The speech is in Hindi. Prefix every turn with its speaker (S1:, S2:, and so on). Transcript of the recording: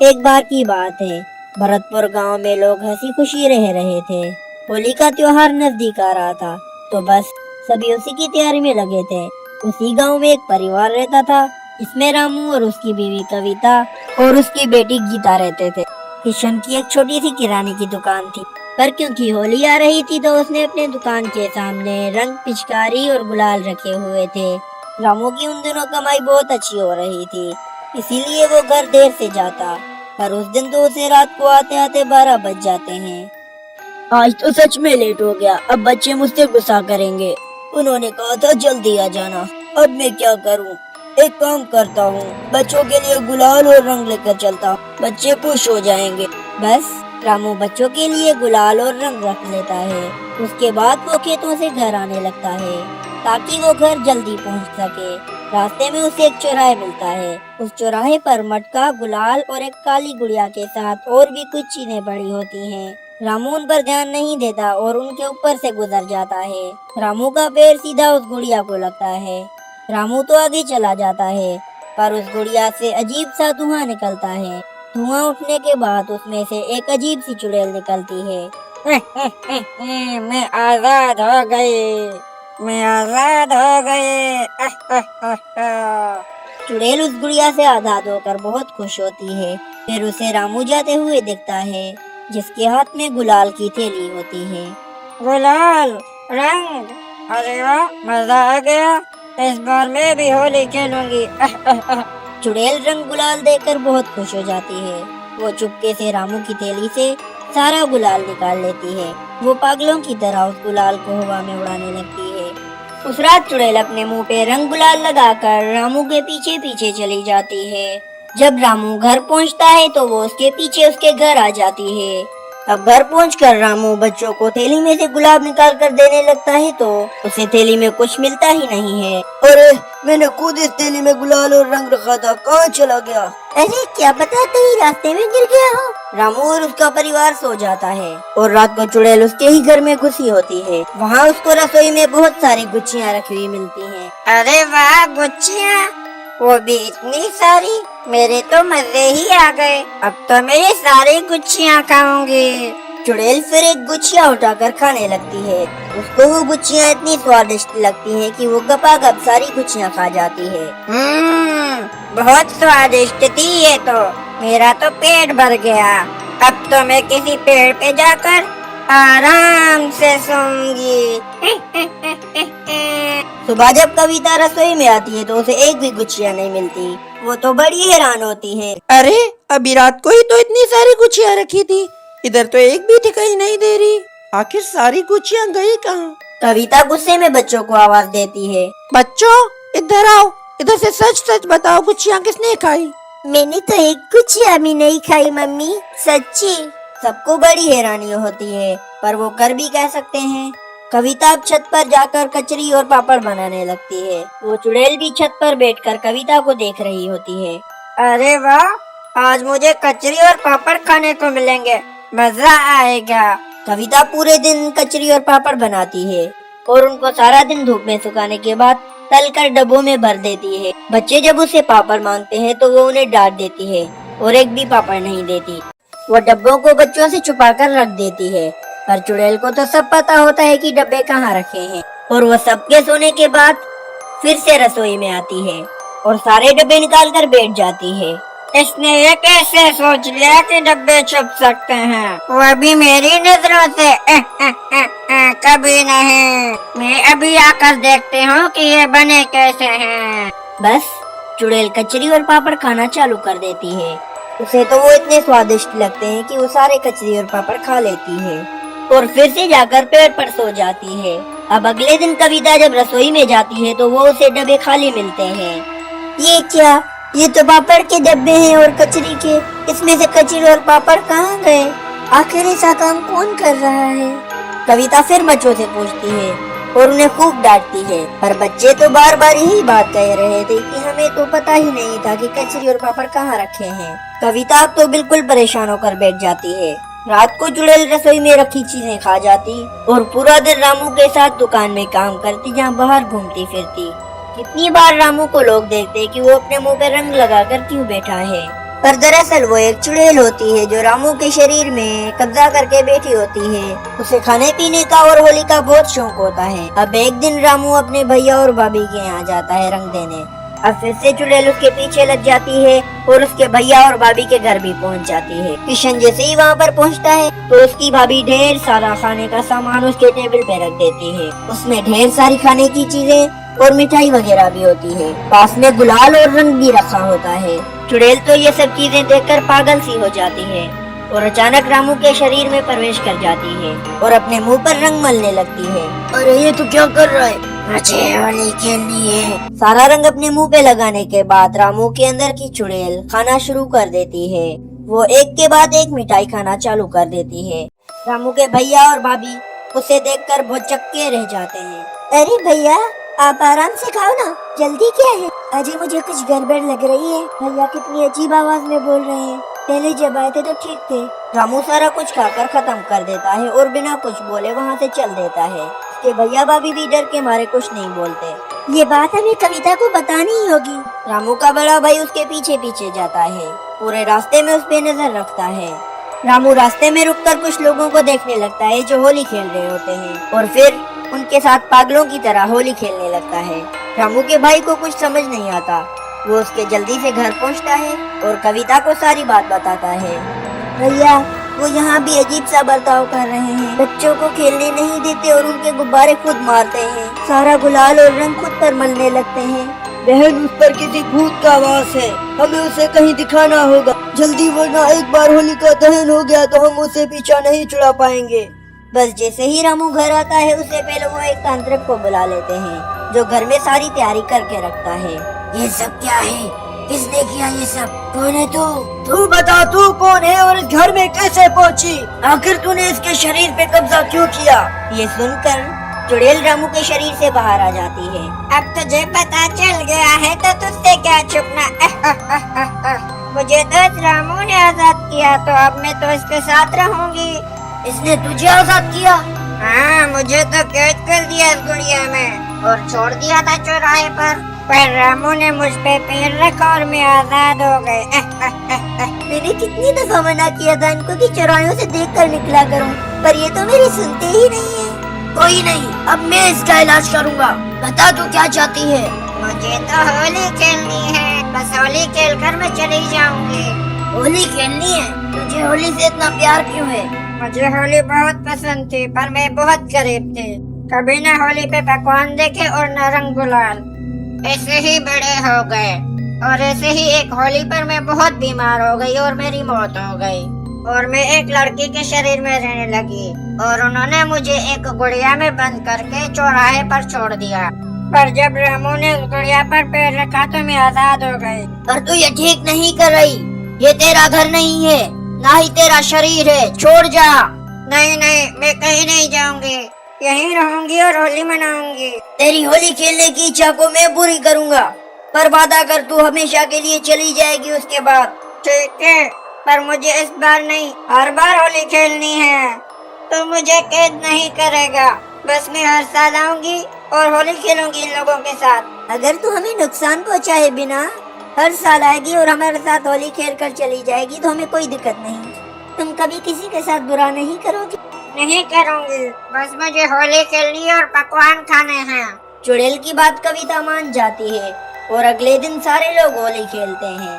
S1: एक बार की बात है, भरतपुर गांव में लोग हंसी खुशी रह रहे थे। होली का त्योहार नजदीक आ रहा था, तो बस सभी उसी की तैयारी में लगे थे। उसी गांव में एक परिवार रहता था, इसमें रामू और उसकी बीवी कविता और उसकी बेटी गीता रहते थे। किशन की एक छोटी सी किराने की दुकान थी, पर क्योंकि होली आ रही थी तो उसने अपने दुकान के सामने रंग, पिचकारी और गुलाल रखे हुए थे। रामू की उन दिनों कमाई बहुत अच्छी हो रही थी, इसीलिए वो घर देर से जाता। पर उस दिन तो उसे रात को आते आते 12 बज जाते हैं। आज तो सच में लेट हो गया, अब बच्चे मुझसे गुस्सा करेंगे। उन्होंने कहा था जल्दी आ जाना, अब मैं क्या करूं? एक काम करता हूं, बच्चों के लिए गुलाल और रंग लेकर चलता हूं, बच्चे खुश हो जाएंगे। बस रामू बच्चों के लिए गुलाल और रंग रख लेता है। उसके बाद वो खेतों से घर आने लगता है, ताकि वो घर जल्दी पहुंच सके। रास्ते में उसे एक चौराहे मिलता है। उस चौराहे पर मटका, गुलाल और एक काली गुड़िया के साथ और भी कुछ चीजें पड़ी होती हैं। रामू उन पर ध्यान नहीं देता और उनके ऊपर से गुजर जाता है। रामू का पैर सीधा उस गुड़िया को लगता है। रामू तो आगे चला जाता है, पर उस गुड़िया से अजीब सा धुआं निकलता है। धुआं उठने के बाद उसमें से एक अजीब सी चुड़ैल निकलती है। मैं आजाद हो गई, मैं आजाद हो गई। चुड़ैल उस गुड़िया से आजाद होकर बहुत खुश होती है। फिर उसे रामू जाते हुए दिखता है, जिसके हाथ में गुलाल की थैली होती है। गुलाल, रंग, अरे वाह, मजा आ गया, इस बार मैं भी होली खेलूंगी। चुड़ैल रंग गुलाल देखकर बहुत खुश हो जाती है। वो चुपके से रामू की थैली से सारा गुलाल निकाल लेती है। वो पागलों की तरह उस गुलाल को हवा में उड़ाने लगती है। उस रात चुड़ैल अपने मुंह पे रंग गुलाल लगाकर रामू के पीछे पीछे चली जाती है। जब रामू घर पहुंचता है तो वो उसके पीछे उसके घर आ जाती है। अब घर पहुंचकर रामू बच्चों को थैली में से गुलाब निकाल कर देने लगता है तो उसे थैली में कुछ मिलता ही नहीं है। अरे, मैंने खुद इस थैली में गुलाल और रंग रखा था, कहाँ चला गया? अरे क्या पता, कहीं रास्ते में गिर गया हो। रामू और उसका परिवार सो जाता है और रात को चुड़ैल उसके ही घर में घुसी होती है। वहाँ उसको रसोई में बहुत सारी गुच्छियाँ रखी हुई मिलती हैं। अरे वाह, गुच्छियाँ, वो भी इतनी सारी, मेरे तो मजे ही आ गए। अब तो मैं ये सारी गुच्छियाँ खाऊंगी। चुड़ैल फिर एक गुच्छिया उठाकर खाने लगती है। उसको वो गुच्छियाँ इतनी स्वादिष्ट लगती हैं कि वो गपागप सारी गुच्छियाँ खा जाती है। बहुत स्वादिष्ट थी ये तो, मेरा तो पेट भर गया। अब तो मैं किसी पेड़ पे जाकर आराम से सोऊंगी। सुबह जब कविता रसोई में आती है तो उसे एक भी गुच्छिया नहीं मिलती। वो तो बड़ी हैरान होती है।
S2: अरे, अभी रात को ही तो इतनी सारी गुच्छियाँ रखी थी, इधर तो एक भी दिखाई नहीं दे रही। आखिर सारी गुच्छियाँ गई कहाँ?
S1: कविता गुस्से में बच्चों को आवाज देती है।
S2: बच्चों, इधर आओ, इधर से सच सच बताओ, गुच्छियाँ किसने खाई?
S1: मैंने तो एक गुच्छिया भी नहीं खाई मम्मी, सच्ची। सबको बड़ी हैरानी होती है, पर वो कर भी कह सकते हैं। कविता अब छत पर जाकर कचरी और पापड़ बनाने लगती है। वो चुड़ैल भी छत पर बैठकर कविता को देख रही होती है। अरे वाह, आज मुझे कचरी और पापड़ खाने को मिलेंगे, मजा आएगा। कविता पूरे दिन कचरी और पापड़ बनाती है और उनको सारा दिन धूप में सुखाने के बाद तल कर डब्बों में भर देती है। बच्चे जब उसे पापड़ मांगते हैं तो वो उन्हें डांट देती है और एक भी पापड़ नहीं देती। वो डब्बों को बच्चों से छुपा कर रख देती है, पर चुड़ैल को तो सब पता होता है कि डब्बे कहाँ रखे हैं। और वो सबके सोने के बाद फिर से रसोई में आती है और सारे डब्बे निकाल कर बैठ जाती है। इसने ये कैसे सोच लिया कि डब्बे छुप सकते हैं, वो भी मेरी नजरों से? कभी नहीं, मैं अभी आकर देखती हूँ कि ये बने कैसे हैं। बस चुड़ैल कचरी और पापड़ खाना चालू कर देती है। उसे तो वो इतने स्वादिष्ट लगते हैं कि वो सारे कचरी और पापड़ खा लेती है और फिर से जाकर पेड़ पर सो जाती है। अब अगले दिन कविता जब रसोई में जाती है तो वो उसे डब्बे खाली मिलते हैं। ये क्या, ये तो पापड़ के डब्बे हैं और कचरी के, इसमें से कचरी और पापड़ कहाँ गए? आखिर ऐसा काम कौन कर रहा है? कविता फिर बच्चों से पूछती है और उन्हें खूब डांटती है, पर बच्चे तो बार बार यही बात कह रहे थे कि हमें तो पता ही नहीं था कि कचरी और पापड़ कहाँ रखे हैं। कविता अब तो बिल्कुल परेशान होकर बैठ जाती है। रात को चुड़ैल रसोई में रखी चीजें खा जाती और पूरा दिन रामू के साथ दुकान में काम करती, जहाँ बाहर घूमती फिरती। कितनी बार रामू को लोग देखते कि वो अपने मुंह पे रंग लगाकर क्यों बैठा है, पर दरअसल वो एक चुड़ैल होती है जो रामू के शरीर में कब्जा करके बैठी होती है। उसे खाने पीने का और होली का बहुत शौक होता है। अब एक दिन रामू अपने भैया और भाभी के यहाँ जाता है रंग देने। अब फिर से चुड़ैल उसके पीछे लग जाती है और उसके भैया और भाभी के घर भी पहुँच जाती है। किशन जैसे ही वहाँ पर पहुँचता है तो उसकी भाभी ढेर सारा खाने का सामान उसके टेबल पे रख देती है। उसमें ढेर सारी खाने की चीजें और मिठाई वगैरह भी होती है। पास में गुलाल और रंग भी रखा होता है। चुड़ैल तो ये सब चीजें देखकर पागल सी हो जाती है और अचानक रामू के शरीर में प्रवेश कर जाती है और अपने मुंह पर रंग मलने लगती है। अरे ये तू क्या कर रहा है? मुझे होली खेलनी है। सारा रंग अपने मुंह पे लगाने के बाद रामू के अंदर की चुड़ैल खाना शुरू कर देती है। वो एक के बाद एक मिठाई खाना चालू कर देती है। रामू के भैया और भाभी उसे देखकर बहुत चक्के रह जाते हैं। अरे भैया आप आराम से खाओ ना, जल्दी क्या है? अजय मुझे कुछ गड़बड़ लग रही है। भैया कितनी अजीब आवाज में बोल रहे हैं। पहले जब आए थे तो ठीक थे। रामू सारा कुछ खाकर खत्म कर देता है और बिना कुछ बोले वहाँ से चल देता है। उसके भैया भाभी भी डर के मारे कुछ नहीं बोलते। ये बात हमें कविता को बतानी ही होगी। रामू का बड़ा भाई उसके पीछे पीछे जाता है। पूरे रास्ते में उस पे नजर रखता है। रामू रास्ते में रुककर कुछ लोगों को देखने लगता है जो होली खेल रहे होते हैं और फिर उनके साथ पागलों की तरह होली खेलने लगता है। रामू के भाई को कुछ समझ नहीं आता। वो उसके जल्दी से घर पहुंचता है और कविता को सारी बात बताता है। भैया वो यहाँ भी अजीब सा बर्ताव कर रहे हैं। बच्चों को खेलने नहीं देते और उनके गुब्बारे खुद मारते हैं। सारा गुलाल और रंग खुद पर मलने लगते हैं। बहन उस पर किसी भूत का वास है, हमें उसे कहीं दिखाना होगा जल्दी, वरना एक बार होली का दहन हो गया तो हम उसे पीछा नहीं छुड़ा पाएंगे। बस जैसे ही रामू घर आता है उससे पहले वो एक तांत्रिक को बुला लेते हैं जो घर में सारी तैयारी करके रखता है। ये सब क्या है? किसने किया ये सब? कौन है तू बता, तू कौन है और इस घर में कैसे पहुंची? आखिर तूने इसके शरीर पे कब्जा क्यों किया? ये सुनकर चुड़ैल रामू के शरीर से बाहर आ जाती है। अब तुझे पता चल गया है तो तुझसे क्या छुपना। मुझे तो इस रामू ने आजाद किया तो अब मैं तो इसके साथ रहूंगी। इसने तुझे आजाद किया? हाँ, मुझे तो कैद कर दिया इस गुड़िया में और छोड़ दिया था चौराहे पर रामू ने मुझ पे पैर रखा और मैं आजाद हो गए। मैंने कितनी दफा मना किया था इनको कि चौराहों से देखकर निकला करूं, पर ये तो मेरी सुनते ही नहीं है। कोई नहीं, अब मैं इसका इलाज करूंगा। बता तू क्या चाहती है? मुझे तो होली खेलनी है, बस होली खेलकर मैं चली जाऊंगी। होली खेलनी है? तुझे होली से इतना प्यार क्यों है? मुझे होली बहुत पसंद थी पर मैं बहुत गरीब थी। कभी न होली पे पकवान देखे और न रंग गुलाल। ऐसे ही बड़े हो गए और ऐसे ही एक होली पर मैं बहुत बीमार हो गई और मेरी मौत हो गई और मैं एक लड़की के शरीर में रहने लगी और उन्होंने मुझे एक गुड़िया में बंद करके चौराहे पर छोड़ दिया। पर जब रामू ने उस गुड़िया पर पैर रखा तो मैं आजाद हो गई। पर तू ये ठीक नहीं कर रही। ये तेरा घर नहीं है, ना ही तेरा शरीर है, छोड़ जा। नहीं नहीं, मैं कहीं नहीं जाऊंगी, यहीं रहूंगी और होली मनाऊंगी। तेरी होली खेलने की इच्छा को मैं पूरी करूंगा, पर वादा कर तू हमेशा के लिए चली जाएगी उसके बाद। ठीक है, पर मुझे इस बार नहीं, हर बार होली खेलनी है। तो मुझे कैद नहीं करेगा, बस मैं हर साल आऊंगी और होली खेलूंगी इन लोगों के साथ। अगर तू हमें नुकसान पहुंचाए बिना हर साल आएगी और हमारे साथ होली खेल कर चली जाएगी तो हमें कोई दिक्कत नहीं। तुम कभी किसी के साथ बुरा नहीं करोगी? नहीं करूँगी, बस मुझे होली खेलनी और पकवान खाने हैं। चुड़ैल की बात कविता मान जाती है और अगले दिन सारे लोग होली खेलते हैं।